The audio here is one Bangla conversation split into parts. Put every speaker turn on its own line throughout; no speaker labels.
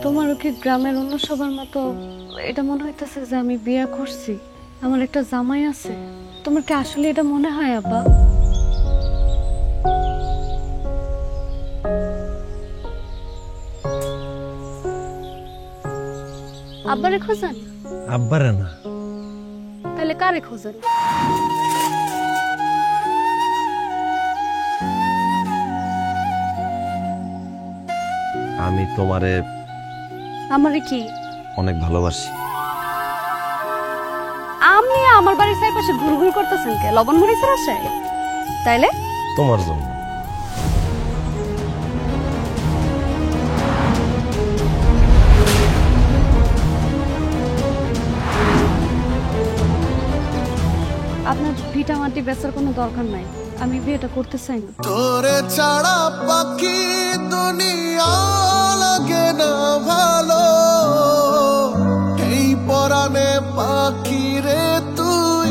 তোমারও কি গ্রামের অন্য সবার মতো এটা মনে হইতেছে যে আমি বিয়ে করছি, আমার একটা জামাই আছে? তোমার কি আসলে এটা মনে হয় আব্বা? আব্বারে খোঁজেন?
আব্বারে না।
তাহলে কারে খোঁজেন?
আমি তোমারে
আমারে কি
অনেক ভালোবাসি।
আপনি আমার বাড়ির চারপাশে ঘুরঘুর করতেছেন কে? লবণ মরিচের আশায়? তাইলে
তোমার জন্য।
আপনার ভিটা মাটি বেচার কোনো দরকার নাই, আমি বিয়েটা করতে চাই না।
তোরে ছাড়া পাখি দুনিয়া লাগে না ভালো, এই পরাণে পাখি রে তুই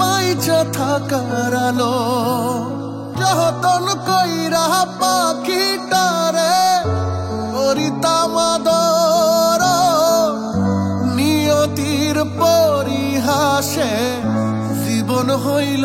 মাইচা থাকার আলো। যতন কইরা পাখিটারে করিতাম আদর, নিয়তির পরিহাসে জীবন হইল